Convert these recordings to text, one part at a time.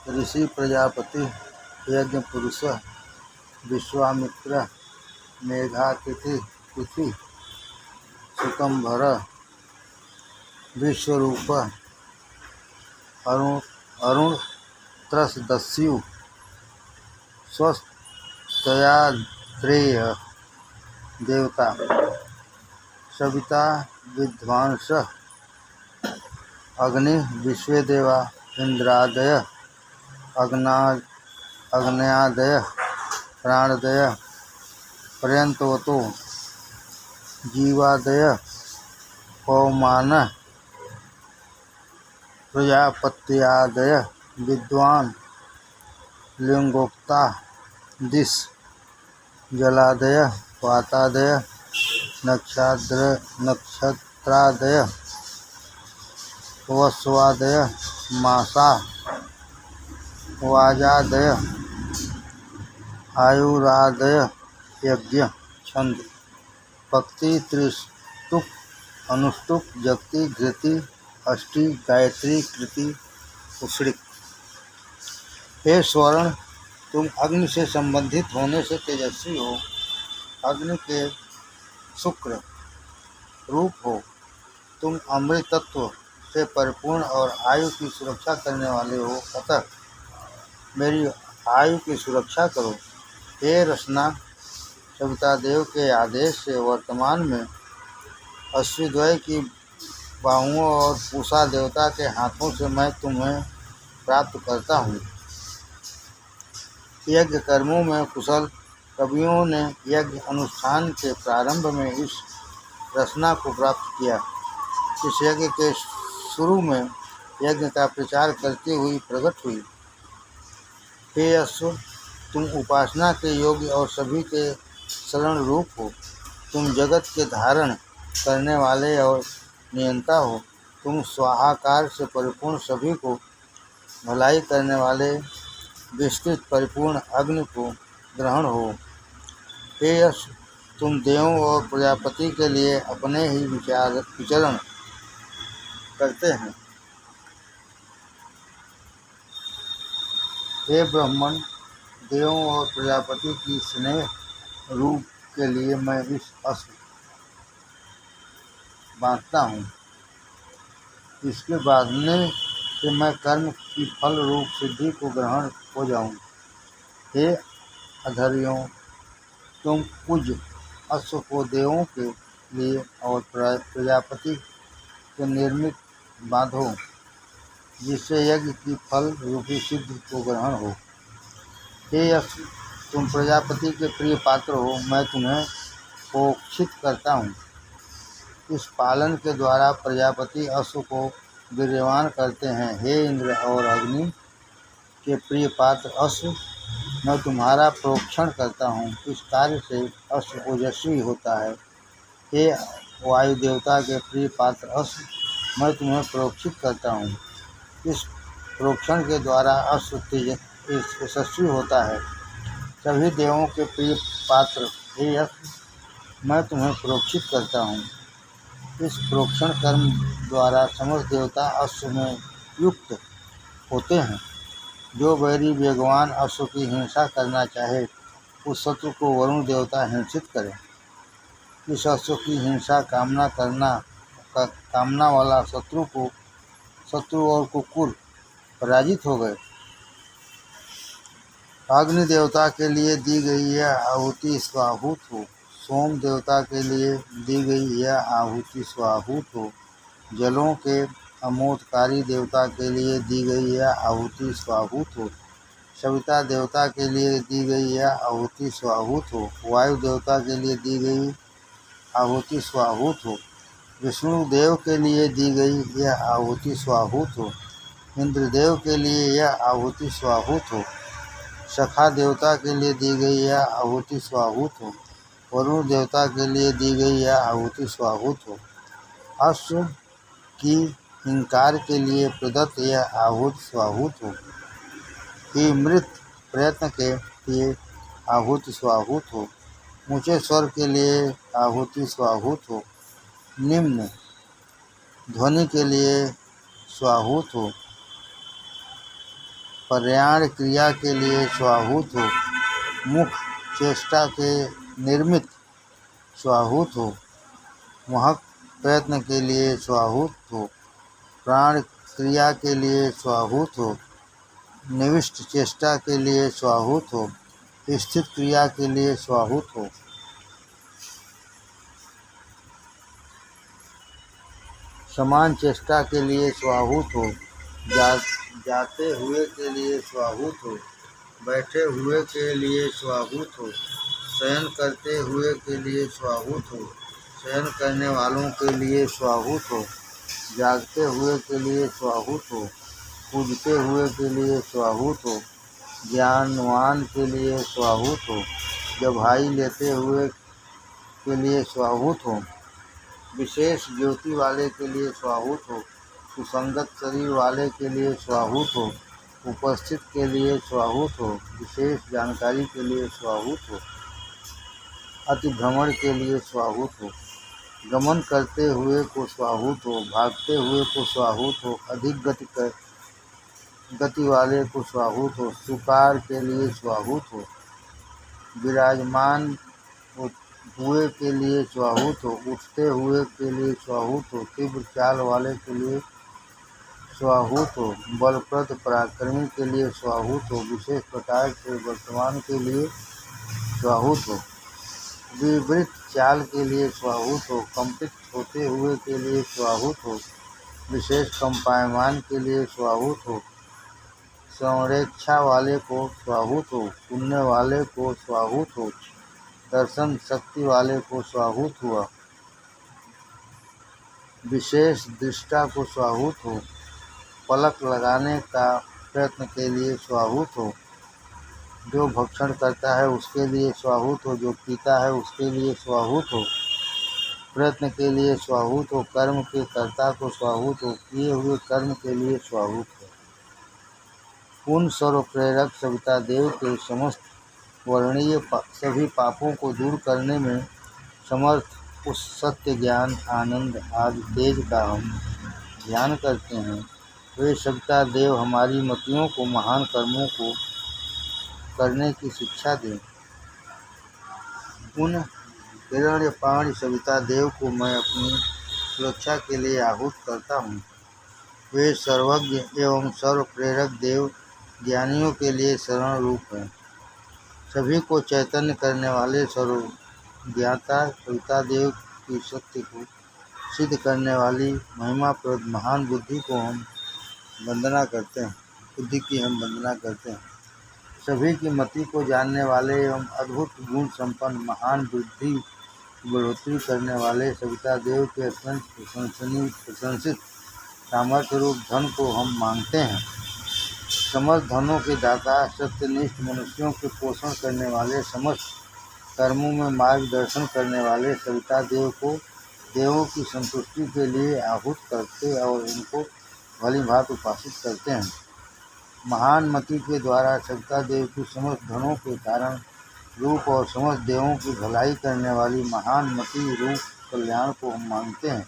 ऋषि प्रजापति यज्ञ पुरुष विश्वामित्र मेघातिथि तिथि शुकंभर विश्वरूप अरुण त्रसदस्यु स्वस्त्यात्रेय देवता सविता विद्वांस अग्नि विश्वेदेवा इंद्रादय अग्न्यादय प्राणदय पर्यंतवतो जीवादय पवमान प्रजापत्यादय विद्वान लिंगोक्ता दिश जलादय वातादय नक्षत्रादय वस्वादय मासा वाजादय आयुरादय यज्ञ छंद पक्ति त्रिस्तुप अनुष्टुप जगति घृति अष्टि गायत्री कृति उष्णिक। हे स्वर्ण, तुम अग्नि से संबंधित होने से तेजस्वी हो, अग्नि के शुक्र रूप हो। तुम अमृत तत्व से परिपूर्ण और आयु की सुरक्षा करने वाले हो, अतः मेरी आयु की सुरक्षा करो। हे रसना, सविता देव के आदेश से वर्तमान में अश्वद्वय की बाहुओं और पूषा देवता के हाथों से मैं तुम्हें प्राप्त करता हूँ। यज्ञ कर्मों में कुशल कवियों ने यज्ञ अनुष्ठान के प्रारंभ में इस रचना को प्राप्त किया। इस यज्ञ के शुरू में यज्ञ का प्रचार करती हुई प्रकट हुई। हे अश्व, तुम उपासना के योग्य और सभी के शरण रूप हो। तुम जगत के धारण करने वाले और नियंता हो। तुम स्वाहाकार से परिपूर्ण सभी को भलाई करने वाले विस्तृत परिपूर्ण अग्नि को ग्रहण हो। हे अश्व, तुम देवों और प्रजापति के लिए अपने ही विचरण करते हैं। हे ब्राह्मण, देवों और प्रजापति की स्नेह रूप के लिए मैं इस अश्व बांधता हूँ। इसके बांधने से मैं कर्म की फल रूप सिद्धि को ग्रहण हो जाऊँ। हे अधर्मियों, तुम कुज अश्व को देवों के लिए और प्रजापति के निर्मित बांधो, जिससे यज्ञ की फल रूपी सिद्धि को ग्रहण हो। हे अश्व, तुम प्रजापति के प्रिय पात्र हो, मैं तुम्हें पोषित करता हूँ। इस पालन के द्वारा प्रजापति अश्व को वीर्यवान करते हैं। हे इंद्र और अग्नि के प्रिय पात्र अश्व, मैं तुम्हारा प्रोक्षण करता हूँ। इस कार्य से अश्व ओजस्वी होता है। हे वायु देवता के प्रिय पात्र अश्व, मैं तुम्हें प्रोक्षित करता हूँ। इस प्रोक्षण के द्वारा अश्व यशस्वी होता है। सभी देवों के प्रिय पात्र हे अश्व, मैं तुम्हें प्रोक्षित करता हूँ। इस प्रोक्षण कर्म द्वारा समस्त देवता अश्व में युक्त होते हैं। जो बैरी वेगवान अश्व की हिंसा करना चाहे, उस शत्रु को वरुण देवता हिंसित करे। इस अश्व की हिंसा कामना वाला शत्रु और कुकुर पराजित हो गए। अग्नि देवता के लिए दी गई यह आहुति स्वाहूत हो। सोम देवता के लिए दी गई यह आहुति स्वाहूत हो। जलों के अमोदकारी देवता के लिए दी गई यह आहुति स्वाहूत हो। सविता देवता के लिए दी गई यह आहुति स्वाहूत हो। वायु देवता के लिए दी गई आहुति स्वाहूत हो। विष्णु देव के लिए दी गई यह आहुति स्वाहूत हो। इंद्रदेव के लिए यह आहुति स्वाहूत हो। सखा देवता के लिए दी गई यह आहुति स्वाहूत हो। वरुण देवता के लिए दी गई यह आहुति स्वाहूत हो। अश्व की हिंकार के लिए प्रदत्त यह आहुति स्वाहूत हो। ही मृत प्रयत्न के लिए आहुति स्वाहूत हो। ऊंचे स्वर के लिए आहुति स्वाहूत हो। निम्न ध्वनि के लिए स्वाहूत हो। पर्याण क्रिया के लिए स्वाहूत हो, मुख चेष्टा के निर्मित स्वाहूत हो, महक प्रयत्न के लिए स्वाहूत हो, प्राण क्रिया के लिए स्वाहूत हो, निविष्ट चेष्टा के लिए स्वाहूत हो, स्थित क्रिया के लिए स्वाहूत हो, समान चेष्टा के लिए स्वाहूत हो, जाते हुए के लिए स्वाहूत हो, बैठे हुए के लिए स्वाहूत हो, शयन करते हुए के लिए स्वाहूत हो, शयन करने वालों के लिए स्वाहूत हो, जागते हुए के लिए स्वाहूत हो, कूदते हुए के लिए स्वाहूत हो, ज्ञानवान के लिए स्वाहूत हो, जभाई लेते हुए के लिए स्वाहूत हो, विशेष ज्योति वाले के लिए स्वाहूत हो, सुसंगत शरीर वाले के लिए स्वाहूत हो, उपस्थित के लिए स्वाहूत हो, विशेष जानकारी के लिए स्वाहूत हो, अतिभ्रमण के लिए स्वाहूत हो, गमन करते हुए को स्वाहूत हो, भागते हुए को स्वाहूत हो, अधिक गति वाले को स्वाहूत हो, सुकार के लिए स्वाहूत हो, विराजमान हुए के लिए स्वाहूत हो, उठते हुए के लिए स्वाहूत हो, तीव्र चाल वाले के लिए स्वाहूत हो, बलप्रद पराक्रमी के लिए स्वाहूत हो, विशेष प्रकार से वर्तमान के लिए स्वाहूत हो, विवृत चाल के लिए स्वाहूत हो, कंपित होते हुए के लिए स्वाहूत हो, विशेष कंपायमान के लिए स्वाहूत हो, संरेक्षा वाले को स्वाहूत हो, पुण्य वाले को स्वाहूत हो, दर्शन शक्ति वाले को स्वाहूत हुआ, विशेष दृष्टा को स्वाहूत हो, पलक लगाने का प्रयत्न के लिए स्वाहूत हो, जो भक्षण करता है उसके लिए स्वाहूत हो, जो पीता है उसके लिए स्वाहूत हो, प्रयत्न के लिए स्वाहूत हो, कर्म के कर्ता को स्वाहूत हो, किए हुए कर्म के लिए स्वाहूत हो, पूर्ण सर्व प्रेरक सविता देव के समस्त वर्णीय सभी पापों को दूर करने में समर्थ उस सत्य ज्ञान आनंद आदि तेज का हम ध्यान करते हैं। वे सविता देव हमारी मतियों को महान कर्मों को करने की शिक्षा दें। उन हिरण्यपाणी सविता देव को मैं अपनी सुरक्षा के लिए आहूत करता हूँ। वे सर्वज्ञ एवं सर्व प्रेरक देव ज्ञानियों के लिए शरण रूप हैं। सभी को चैतन्य करने वाले सर्व ज्ञाता सविता देव की सत्य को सिद्ध करने वाली महिमाप्रद महान बुद्धि को हम वंदना करते हैं। बुद्धि की हम वंदना करते हैं। सभी की मति को जानने वाले एवं अद्भुत गुण संपन्न महान बुद्धि की बढ़ोतरी करने वाले सविता देव के अत्यंत प्रशंसित सामर्थ्य रूप धन को हम मांगते हैं। समस्त धनों के दाता सत्यनिष्ठ मनुष्यों के पोषण करने वाले समस्त कर्मों में मार्गदर्शन करने वाले सविता देव को देवों की संतुष्टि के लिए आहूत करते और उनको भली भांति उपासित करते हैं। महान मति के द्वारा सविता देव की समस्त धनों के कारण रूप और समस्त देवों की भलाई करने वाली महान मति रूप कल्याण को हम मांगते हैं।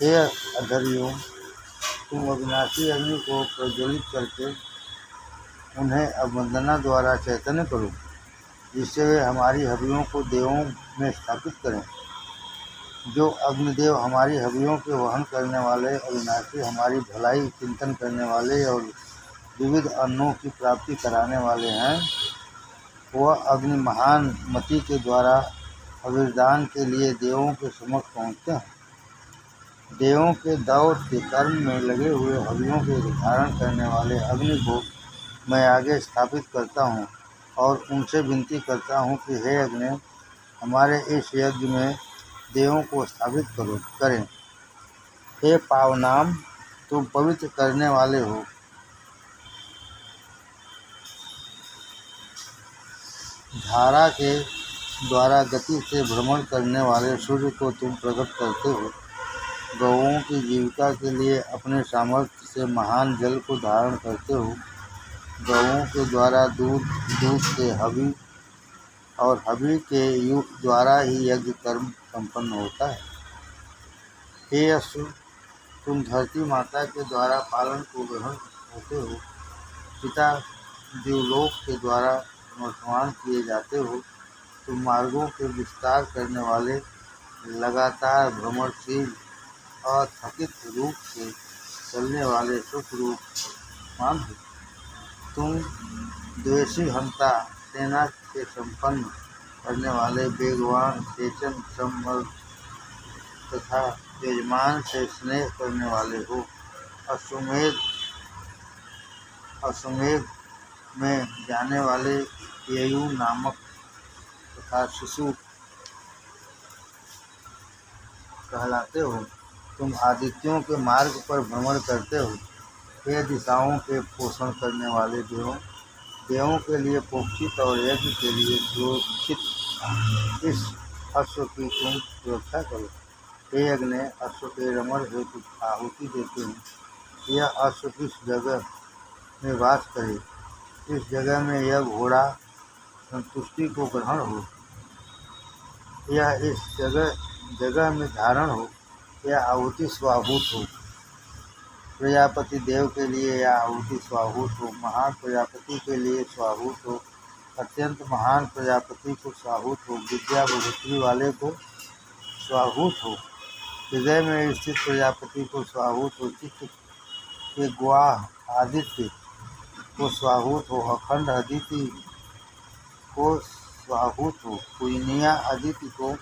हे अधर्मियों, तुम अविनाशी अग्नि को प्रज्वलित करके उन्हें अवंदना द्वारा चैतन्य करो, जिससे वे हमारी हवियों को देवों में स्थापित करें। जो अग्निदेव हमारी हवियों के वहन करने वाले अविनाशी हमारी भलाई चिंतन करने वाले और विविध अन्नों की प्राप्ति कराने वाले हैं, वह अग्नि महान मति के द्वारा अविर्दान के लिए देवों के समक्ष पहुँचते हैं। देवों के दौर के कर्म में लगे हुए हवियों के धारण करने वाले अग्नि को मैं आगे स्थापित करता हूँ और उनसे विनती करता हूँ कि हे अग्नि, हमारे इस यज्ञ में देवों को स्थापित करें। हे पावनाम, तुम पवित्र करने वाले हो। धारा के द्वारा गति से भ्रमण करने वाले सूर्य को तुम प्रकट करते हो। गौओं की जीविका के लिए अपने सामर्थ्य से महान जल को धारण करते हो। गौओं के द्वारा दूध से हवि और हवि के युग द्वारा ही यज्ञ कर्म संपन्न होता है। हे असुर, तुम धरती माता के द्वारा पालन को ग्रहण होते हो। पिता देवलोक के द्वारा वर्तमान किए जाते हो, तुम मार्गों के विस्तार करने वाले, लगातार भ्रमणशील, अथकित रूप से चलने वाले सुख रूपमान हो। तुम द्वेषी हंता, सेना से संपन्न करने वाले, वेगवान, सेचन, समर्थ तथा यजमान से स्नेह करने वाले हो। अश्वमेध में जाने वाले ययु नामक तथा शिशु कहलाते हो। तुम आदित्यों के मार्ग पर भ्रमण करते हो। हे दिशाओं के पोषण करने वाले देवों के लिए पोषित और यज्ञ के लिए सुरक्षित इस अश्व की तुम सुरक्षा करो। हे अग्नि, अश्व के रमण हेतु आहुति देते हैं। यह अश्व किस जगह में वास करे, इस जगह में यह घोड़ा संतुष्टि को ग्रहण हो, यह इस जगह में धारण हो, यह आहुति स्वाभूत हो। प्रजापति देव के लिए यह आहुति स्वाभूत हो, महान प्रजापति के लिए स्वाभूत हो, अत्यंत महान प्रजापति को स्वाभूत हो, विद्या बढ़ोतरी वाले को स्वाभूत हो, हृदय में स्थित प्रजापति को स्वाभूत हो, चित्त के ग्वाह आदित्य को स्वाभूत हो, अखंड अदिति को स्वाभूत हो, पूजनीय अदिति को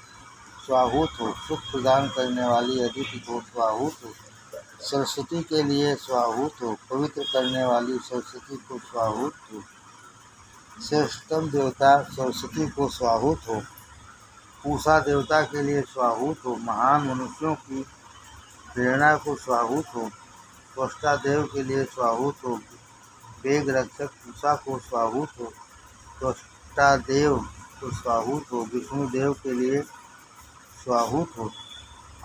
स्वाभूत हो, सुख प्रदान करने वाली अदिति को स्वाभूत हो, सरस्वती के लिए स्वाभूत हो, पवित्र करने वाली सरस्वती को स्वाभूत हो, श्रेष्ठतम देवता सरस्वती को स्वाभूत हो, पूषा देवता के लिए स्वाभूत हो, महान मनुष्यों की प्रेरणा को स्वाभूत हो, त्वष्टा देव के लिए स्वाभूत हो, वेग रक्षक पूषा को स्वाभूत हो, त्वष्टा देव को स्वाभूत हो, विष्णु देव के लिए स्वाभूत हो,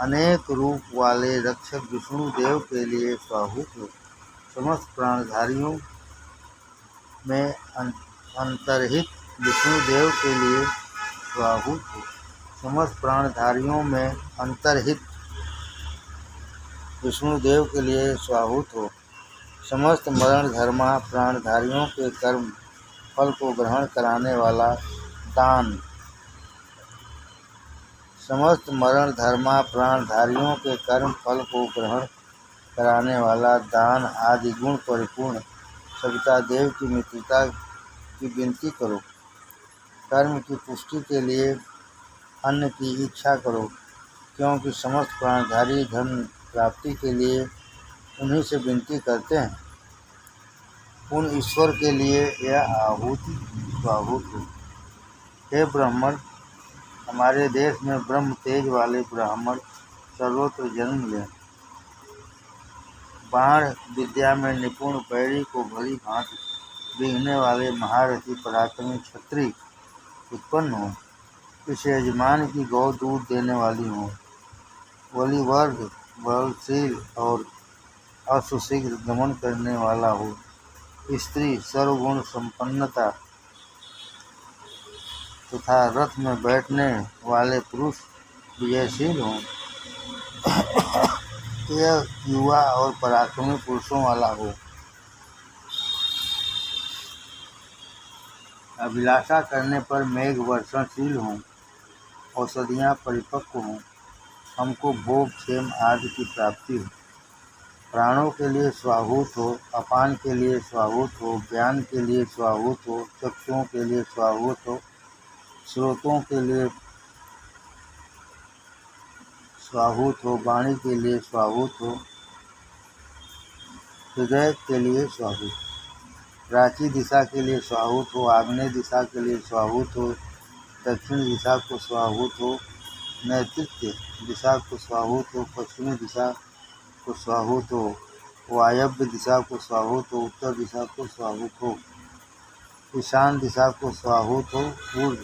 अनेक रूप वाले रक्षक विष्णु देव के लिए स्वाभूत हो, समस्त प्राणधारियों में अंतर्हित विष्णु देव के लिए स्वाभूत हो, समस्त प्राणधारियों में अंतर्हित विष्णु देव के लिए स्वाभूत हो, समस्त मरण धर्मा प्राणधारियों के कर्म फल को ग्रहण कराने वाला दान, समस्त मरण धर्मा प्राणधारियों के कर्म फल को ग्रहण कराने वाला दान आदि गुण परिपूर्ण सविता देव की मित्रता की विनती करो। कर्म की पुष्टि के लिए अन्न की इच्छा करो, क्योंकि समस्त प्राणधारी धन प्राप्ति के लिए उन्हीं से विनती करते हैं। उन ईश्वर के लिए यह आहुति स्वाभूत हो। हे ब्राह्मण, हमारे देश में ब्रह्म तेज वाले ब्राह्मण सर्वत्र जन्म लें। बाण विद्या में निपुण बैरी को भली भांति बीघने वाले महारथी पराक्रमी क्षत्रिय उत्पन्न हो। इस यजमान की गौ दूध देने वाली हो, बलिवर्ग बलशील और अश्वशीघ्र गमन करने वाला हो, स्त्री सर्वगुण संपन्नता तथा रथ में बैठने वाले पुरुष विजयशील हों, यह युवा और पराक्रमी पुरुषों वाला हो, अभिलाषा करने पर मेघ वर्षणशील हों, औषधियाँ परिपक्व हों, हमको भोग क्षेम आदि की प्राप्ति हो, प्राणों के लिए स्वाभूत हो, अपान के लिए स्वाभूत हो, ज्ञान के लिए स्वाभूत हो, चक्षुओं के लिए स्वाभूत हो, श्रोतों के लिए स्वाभूत हो, वाणी के लिए स्वाभूत हो, हृदय के लिए स्वाभूत, प्राची दिशा के लिए स्वाभूत हो, आग्नेय दिशा के लिए स्वाभूत हो, दक्षिण दिशा को स्वाभूत हो, नैऋत्य दिशा को स्वाभूत हो, पश्चिमी दिशा को स्वाभूत हो, वायव्य दिशा को स्वाभूत हो, उत्तर दिशा को स्वाभूत हो, ईशान दिशा को स्वाभूत हो, पूर्व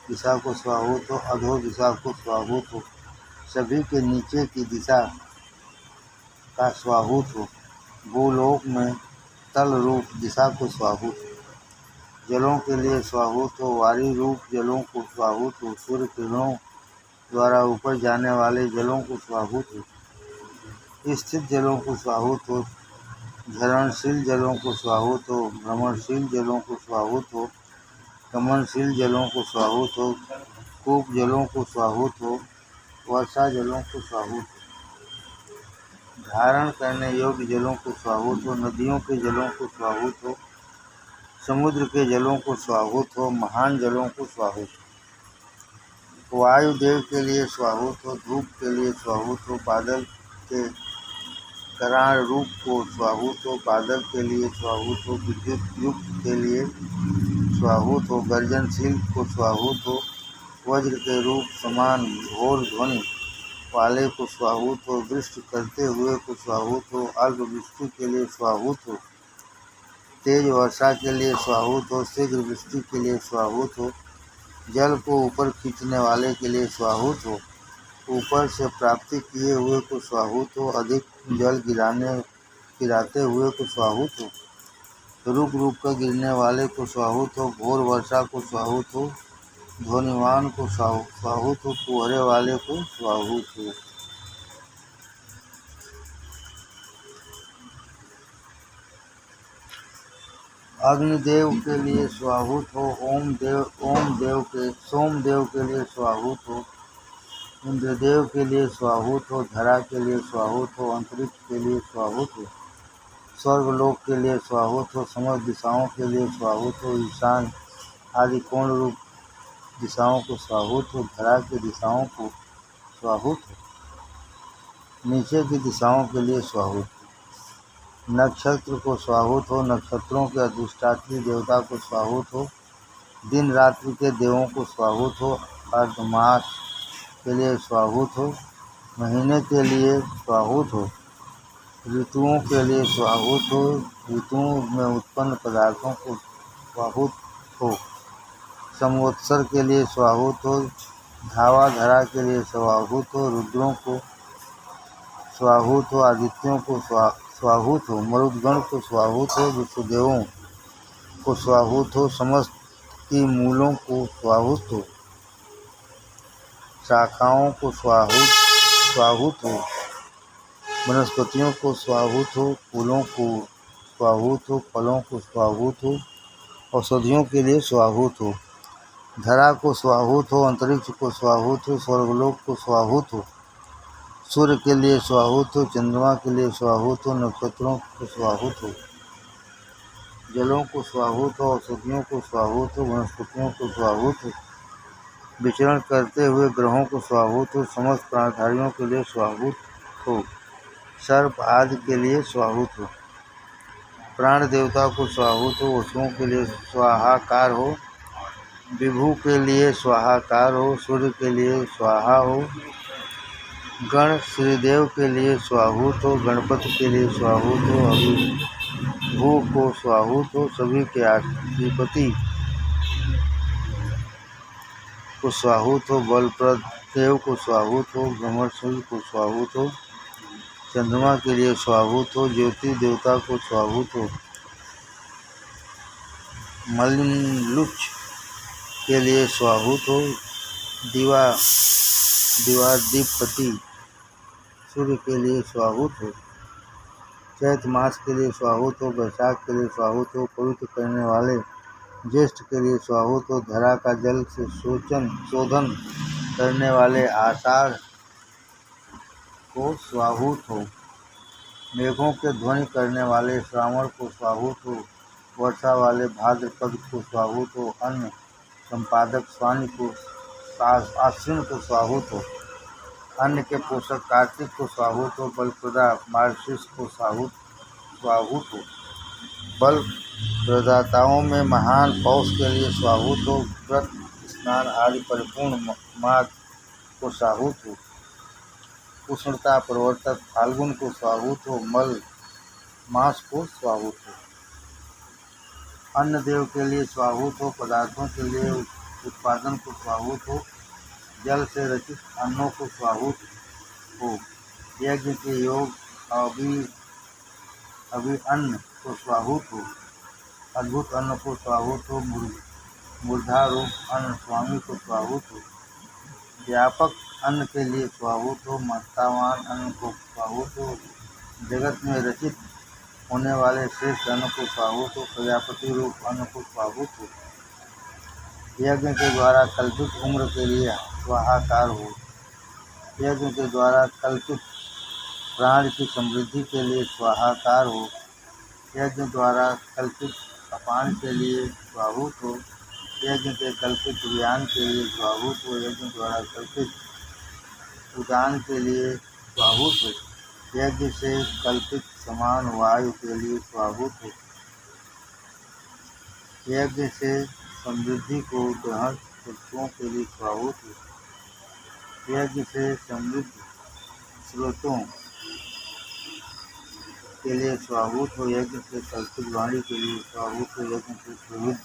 दिशा को स्वाभूत हो, अधो दिशा को स्वाभूत हो, सभी के नीचे की दिशा का स्वाभूत हो, भूलोक में तल रूप दिशा को स्वाभूत हो, जलों के लिए स्वाभूत हो, वारी रूप जलों को स्वाभूत हो, सूर्य किरणों द्वारा ऊपर जाने वाले जलों को स्वाभूत हो, स्थित जलों को स्वाभूत हो, झरणशील जलों को स्वाहुत हो, भ्रमणशील जलों को स्वाहुत हो, गमनशील जलों को स्वाहुत हो, कूप जलों को स्वाहुत हो, वर्षा जलों को स्वाहुत हो, धारण करने योग्य जलों को स्वाहुत हो, नदियों के जलों को स्वाहुत हो, समुद्र के जलों को स्वाहुत हो, महान जलों को स्वाहुत हो, वायुदेव के लिए स्वाहुत हो, धूप के लिए स्वाहुत हो, बादल के करार रूप को स्वाहुत हो, बादल के लिए स्वाहुत हो, विद्युत युक्त के लिए स्वाहुत हो, गर्जनशील को स्वाहुत हो, वज्र के रूप समान घोर ध्वनि वाले को स्वाहुत हो, वृष्टि करते हुए को स्वाहुत हो, अल्प वृष्टि के लिए स्वाहुत हो, तेज वर्षा के लिए स्वाहुत हो, शीघ्र वृष्टि के लिए स्वाहुत हो, जल को ऊपर खींचने वाले के लिए स्वाहुत हो, ऊपर से प्राप्ति किए हुए को स्वाहुत हो, अधिक जल गिराते हुए को स्वाहुत हो, रुक रुक कर गिरने वाले को स्वाहुत हो, घोर वर्षा को स्वाहुत हो, ध्वनिवान को स्वाहुत हो, कुहरे वाले को स्वाहुत हो। अग्निदेव के लिए स्वाहुत हो, सोमदेव के लिए स्वाहुत हो, इंद्रदेव के लिए स्वाहुत हो, धरा के लिए स्वाहुत हो, अंतरिक्ष के लिए स्वाहुत हो, स्वर्गलोक के लिए स्वाहुत हो, समस्त दिशाओं के लिए स्वाहुत हो, ईशान आदि कोण रूप दिशाओं को स्वाहुत हो, धरा की दिशाओं को स्वाहुत हो, नीचे की दिशाओं के लिए स्वाहुत हो, नक्षत्र को स्वाहुत हो, नक्षत्रों के अधिष्ठात्री देवता को स्वाहुत हो, दिन रात्रि के देवों को स्वाहुत हो, अर्धमास के लिए स्वाहुत हो, महीने के लिए स्वाहुत हो, ऋतुओं के लिए स्वाहुत हो, ऋतुओं में उत्पन्न पदार्थों को स्वाहुत हो, संवत्सर के लिए स्वाहुत हो, धावा धरा के लिए स्वाहुत हो, रुद्रों को स्वाहुत हो, आदित्यों को स्वाहुत हो, मरुदगण को स्वाहुत हो, विष्णुदेवों को स्वाहुत हो, समस्त की मूलों को स्वाहुत हो, शाखाओं को स्वाहुत हो, वनस्पतियों को स्वाहुत हो, फूलों को स्वाहुत हो, फलों को स्वाहुत हो, औषधियों के लिए स्वाहुत हो, धरा को स्वाहुत हो, अंतरिक्ष को स्वाहुत हो, स्वर्गलोक को स्वाहुत हो, सूर्य के लिए स्वाहुत हो, चंद्रमा के लिए स्वाहुत हो, नक्षत्रों को स्वाहुत हो, जलों को स्वाहुत हो, औषधियों को स्वाहुत हो, वनस्पतियों को स्वाहुत हो, विचरण करते हुए ग्रहों को स्वाहुत हो, समस्त प्राणधारियों के लिए स्वाहुत हो, सर्प आदि के लिए स्वाहुत हो, प्राण देवता को स्वाहुत हो, वसुओं के लिए स्वाहाकार हो, विभु के लिए स्वाहाकार हो, सूर्य के लिए स्वाहा हो, गण श्रीदेव के लिए स्वाहुत हो, गणपति के लिए स्वाहुत हो, अभिभू को स्वाहुत हो, सभी के अधिपति को स्वाहुत हो, बलप्रद देव को स्वाहुत हो, भ्रमणशील को स्वाहुत हो, चंद्रमा के लिए स्वाहुत हो, ज्योति देवता को स्वाहुत हो, मलिनलुच्छ के लिए स्वाहुत हो, दिवादीपति सूर्य के लिए स्वाहुत हो, चैत मास के लिए स्वाहुत हो, बैसाख के लिए स्वाहुत हो, पवित्र करने वाले ज्येष्ठ के लिए स्वाहुत हो, धरा का जल से शोधन करने वाले आषाढ़ को स्वाहुत हो, मेघों के ध्वनि करने वाले श्रावण को स्वाहुत हो, वर्षा वाले भाद्रपद को स्वाहुत हो, अन्न संपादक स्वानि को आश्विन को स्वाहुत हो, अन्न के पोषक कार्तिक को स्वाहुत हो, बलप्रदा मार्गशीर्ष को स्वाहुत हो, बल प्रदाताओं में महान पौष के लिए स्वाहुत हो, व्रत स्नान आदि परिपूर्ण माघ को स्वाहुत हो, उष्णता प्रवर्तक फाल्गुन को स्वाहुत हो, मल मास को स्वाहुत हो, अन्न देव के लिए स्वाहुत हो, पदार्थों के लिए उत्पादन को स्वाहुत हो, जल से रचित अन्नों को स्वाहुत हो, यज्ञ के योग अभी अन्न को स्वाहुत हो, अद्भुत अन्न को स्वाहुत हो, मूर्धा रूप अन्न स्वामी को स्वाहुत हो, व्यापक अन्न के लिए स्वाहुत हो, महत्तावान अन्न को स्वाहुत हो, जगत में रचित होने वाले श्रेष्ठ अन्न को स्वाहुत हो, प्रजापति रूप अन्न को स्वाहुत हो, यज्ञ के द्वारा कल्पित उम्र के लिए स्वाहाकार हो, यज्ञ के द्वारा कल्पित प्राण की समृद्धि के लिए स्वाहाकार हो, यज्ञ द्वारा कल्पित अपान के लिए स्वाहुत हो, यज्ञ के कल्पित ज्ञान के लिए स्वाहुत हो, यज्ञ द्वारा कल्पित उदान के लिए स्वाहुत हो, यज्ञ से कल्पित समान वायु के लिए स्वाहुत हो, यज्ञ से समृद्धि को ग्रहण वस्तुओं के लिए स्वाहुत हो, यज्ञ से समृद्ध स्रोतों के लिए स्वाहुत हो, यज्ञ से कल्पित वाणी के लिए स्वाहुत हो, यज्ञ से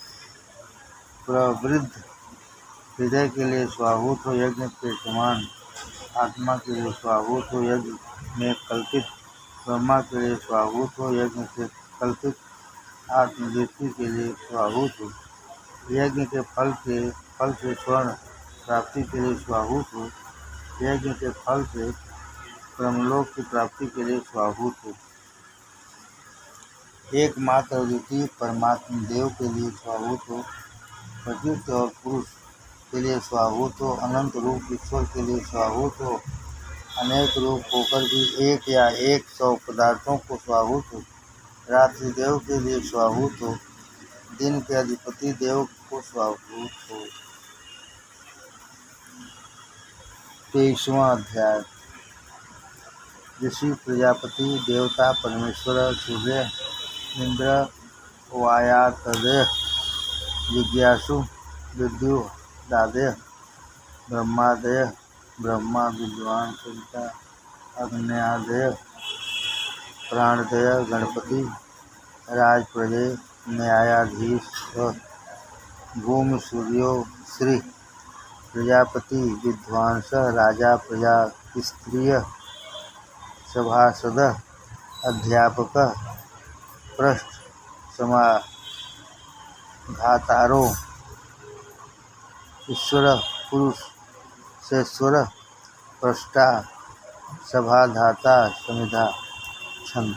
प्रवृद्ध हृदय के लिए स्वाहुत हो, यज्ञ के समान आत्मा के लिए स्वाहुत हो, यज्ञ में कल्पित ब्रह्मा के लिए स्वाहुत हो, यज्ञ से कल्पित आत्मज्योति के लिए स्वाहुत हो, यज्ञ के फल से स्वर्ण प्राप्ति के लिए स्वाहुत हो, यज्ञ के फल से ब्रह्मलोक की प्राप्ति के लिए स्वाहुत हो, एकमात्र अद्वितीय परमात्मा देव के लिए स्वाहुत हो, प्रकृति और पुरुष के लिए स्वाहुत हो, अनंत रूप ईश्वर के लिए स्वाहुत हो, अनेक रूप होकर भी एक या 100 पदार्थों को स्वाहुत हो, रात्रि देव के लिए स्वाहुत हो, दिन के अधिपति देव को स्वाहुत हो। 23वां अध्याय। ऋषि प्रजापति देवता परमेश्वर सूर्य इंद्र वायातदेह जिज्ञासु विद्युदादेह ब्रह्मादेह ब्रह्मा विद्वान चिंता अग्न्यादेह प्राणदेय गणपति राजप्रजे न्यायाधीश भूमि सूर्यो श्री प्रजापति विद्वांस राजा प्रजा स्त्रिय सभासद अध्यापक पृष्ठ समाधातारो ईश्वर पुरुष शेश्वर पृष्ठा सभाधाता समिधा छंद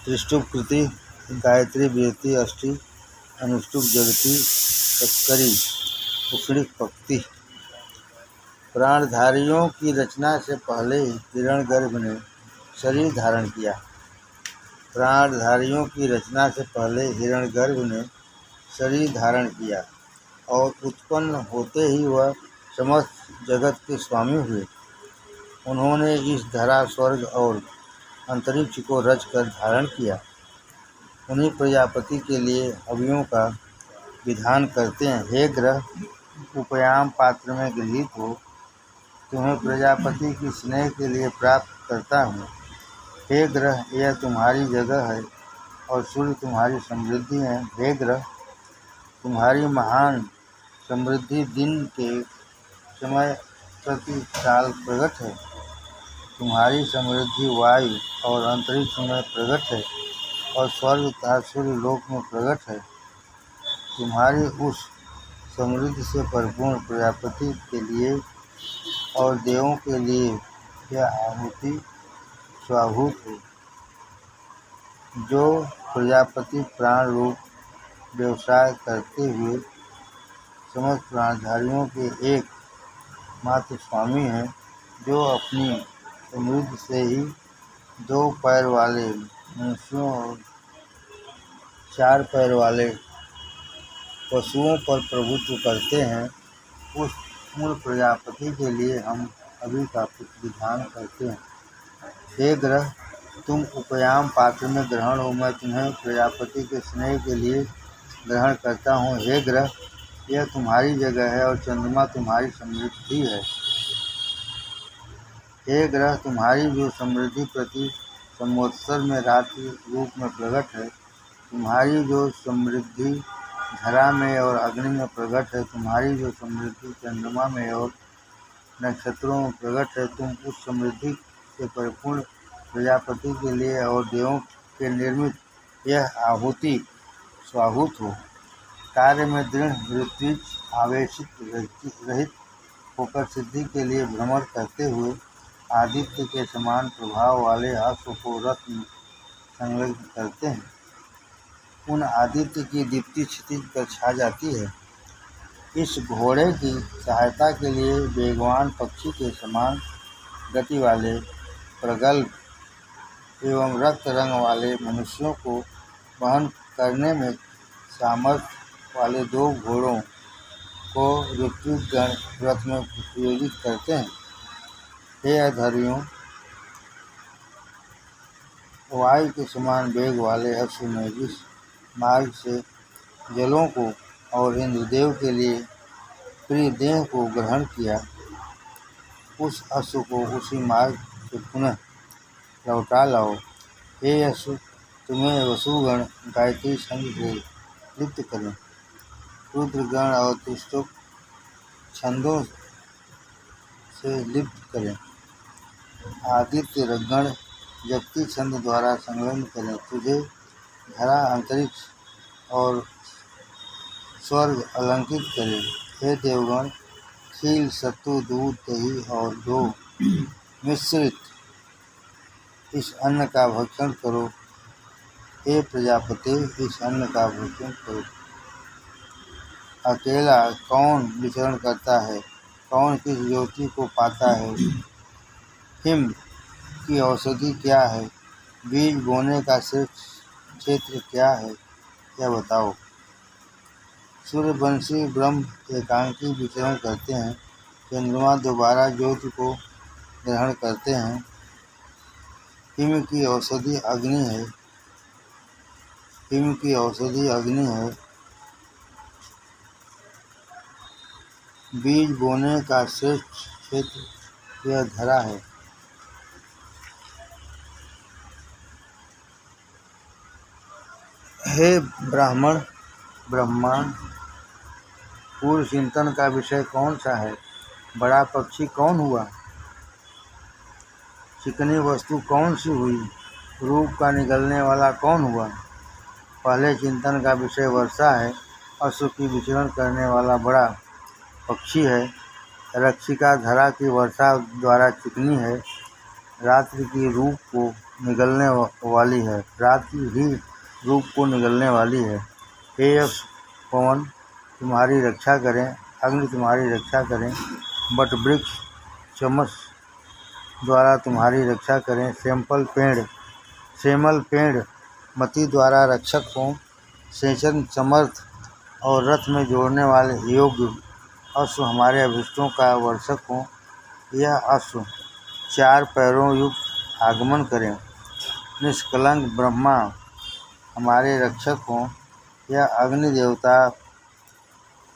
त्रिष्टुप कृति गायत्री बेती अष्टि अनुष्टुप जगती चक्करी उखड़ी पक्ति। प्राणधारियों की रचना से पहले हिरण्यगर्भ ने शरीर धारण किया। प्राणधारियों की रचना से पहले हिरण्यगर्भ ने शरीर धारण किया और उत्पन्न होते ही वह समस्त जगत के स्वामी हुए। उन्होंने इस धरा स्वर्ग और अंतरिक्ष को रच कर धारण किया। उन्हीं प्रजापति के लिए अवयों का विधान करते हैं। हे ग्रह, उपयाम पात्र में गृहीत हो, तुम्हें प्रजापति की स्नेह के लिए प्राप्त करता हूँ। हे ग्रह, यह तुम्हारी जगह है और सूर्य तुम्हारी समृद्धि है। हे ग्रह, तुम्हारी महान समृद्धि दिन के समय प्रति साल प्रकट है। तुम्हारी समृद्धि वायु और अंतरिक्ष में प्रकट है और स्वर्ग तथा सूर्य लोक में प्रकट है। तुम्हारी उस समृद्धि से परिपूर्ण प्रजापति के लिए और देवों के लिए यह आहुति स्वाहुत हो। जो प्रजापति प्राण रूप व्यवसाय करते हुए समस्त प्राणधारियों के एक मात्र स्वामी हैं, जो अपनी समृद्धि से ही 2 पैर वाले मनुष्यों और 4 पैर वाले पशुओं पर प्रभुत्व करते हैं, उस मूल प्रजापति के लिए हम अभी का कुछ विधान करते हैं। हे ग्रह, तुम उपयाम पात्र में ग्रहण हो, मैं तुम्हें प्रजापति के स्नेह के लिए ग्रहण करता हूँ। हे ग्रह, यह तुम्हारी जगह है और चंद्रमा तुम्हारी समृद्धि है। हे ग्रह, तुम्हारी जो समृद्धि प्रति संवत्सर में रात्रि रूप में प्रकट है, तुम्हारी जो समृद्धि धरा में और अग्नि में प्रकट है, तुम्हारी जो समृद्धि चंद्रमा में और नक्षत्रों में प्रकट है, तुम उस समृद्धि से परिपूर्ण प्रजापति के लिए और देवों के निर्मित यह आहुति स्वाहुत हो। कार्य में दृढ़ वृत्ति आवेशित रहित होकर सिद्धि के लिए भ्रमण करते हुए आदित्य के समान प्रभाव वाले अश्व को रथ संलग्न करते हैं। उन आदित्य की दीप्ति क्षितिज पर छा जाती है। इस घोड़े की सहायता के लिए वेगवान पक्षी के समान गति वाले प्रगल्भ एवं रक्त रंग वाले मनुष्यों को वहन करने में सामर्थ्य वाले 2 घोड़ों को ऋत्विकगण रथ में उपयोगित करते हैं। हे अधर्मियों, वायु के समान वेग वाले अश्व ने जिस मार्ग से जलों को और इंद्रदेव के लिए प्रिय देह को ग्रहण किया, उस अश्व को उसी मार्ग से पुनः लौटा लाओ। हे अश्व, तुम्हें वसुगण गायत्री संघ से लिप्त करें, रुद्रगण और त्रिस्तोक छंदों से लिप्त करें, आदित्य गण जगती छंद द्वारा संलग्न करें। तुझे धरा, अंतरिक्ष और स्वर्ग अलंकृत करें। हे देवगण, खील, सत्तू, दूध, दही और घी मिश्रित इस अन्न का भक्षण करो। हे प्रजापति, इस अन्न का भक्षण करो। अकेला कौन विचरण करता है? कौन किस ज्योति को पाता है? हिम की औषधि क्या है? बीज बोने का श्रेष्ठ क्षेत्र क्या है, यह बताओ। सूर्यवंशी ब्रह्म एकांकी विचरण करते हैं। चंद्रमा दोबारा ज्योति को ग्रहण करते हैं। हिम की औषधि अग्नि है। हिम की औषधि अग्नि है। बीज बोने का श्रेष्ठ क्षेत्र यह धरा है। हे ब्राह्मण, पूर्व चिंतन का विषय कौन सा है? बड़ा पक्षी कौन हुआ? चिकनी वस्तु कौन सी हुई? रूप का निगलने वाला कौन हुआ? पहले चिंतन का विषय वर्षा है। अश्व की विचरण करने वाला बड़ा पक्षी है। रक्षिका धरा की वर्षा द्वारा चिकनी है। रात्रि की रूप को निगलने वाली है। रात्रि ही रूप को निगलने वाली है। हे पवन तुम्हारी रक्षा करें, अग्नि तुम्हारी रक्षा करें, बट वृक्ष चमस द्वारा तुम्हारी रक्षा करें, सेमल पेड़ मति द्वारा रक्षक हों, सेचन समर्थ और रथ में जोड़ने वाले योग्य अश्व हमारे अभिष्टों का वर्षक हों। यह अश्व 4 पैरों युक्त आगमन करें। निष्कलंक ब्रह्मा हमारे रक्षक हों। यह अग्नि देवता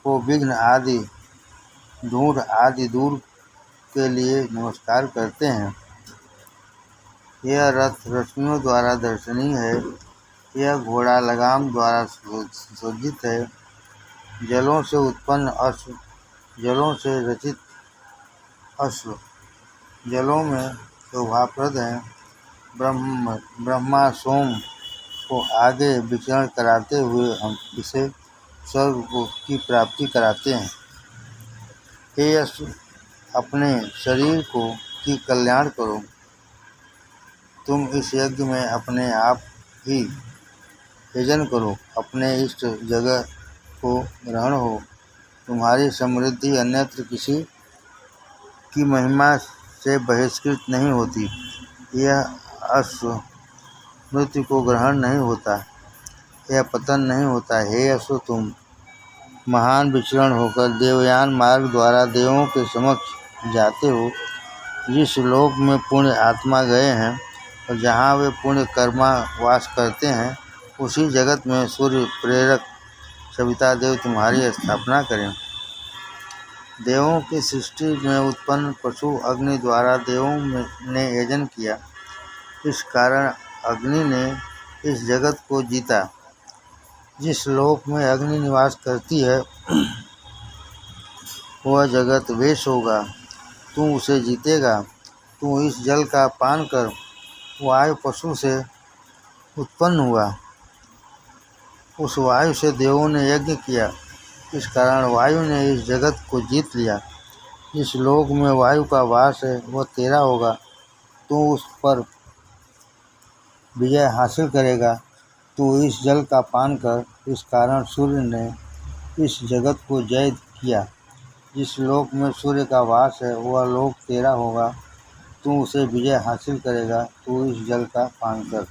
को विघ्न आदि धूढ़ आदि दूर के लिए नमस्कार करते हैं। यह रथ रश्मियों द्वारा दर्शनीय है। यह घोड़ा लगाम द्वारा सुसज्जित है। जलों से उत्पन्न अश्व, जलों से रचित अश्व जलों में शोभाप्रद है। ब्रह्मा सोम को आगे विचरण कराते हुए हम इसे स्वर्ग की प्राप्ति कराते हैं। हे अश्व, अपने शरीर की कल्याण करो। तुम इस यज्ञ में अपने आप ही यजन करो। अपने इष्ट जगह को ग्रहण हो। तुम्हारी समृद्धि अन्यत्र किसी की महिमा से बहिष्कृत नहीं होती। यह अश्व मृत्यु को ग्रहण नहीं होता, यह पतन नहीं होता। हे अश्व, तुम महान विचरण होकर देवयान मार्ग द्वारा देवों के समक्ष जाते हो। जिस लोक में पुण्य आत्मा गए हैं और जहाँ वे पुण्य कर्मा वास करते हैं, उसी जगत में सूर्य प्रेरक सविता देव तुम्हारी स्थापना करें। देवों की सृष्टि में उत्पन्न पशु अग्नि द्वारा देवों ने यजन किया। इस कारण अग्नि ने इस जगत को जीता। जिस लोक में अग्नि निवास करती है वह जगत वेश होगा, तू उसे जीतेगा। तू इस जल का पान कर। वायु पशु से उत्पन्न हुआ। उस वायु से देवों ने यज्ञ किया। इस कारण वायु ने इस जगत को जीत लिया। जिस लोक में वायु का वास है वह तेरा होगा, तू उस पर विजय हासिल करेगा। तू इस जल का पान कर। इस कारण सूर्य ने इस जगत को जय किया। जिस लोक में सूर्य का वास है वह लोक तेरा होगा। तू उसे विजय हासिल करेगा। तू इस जल का पान कर।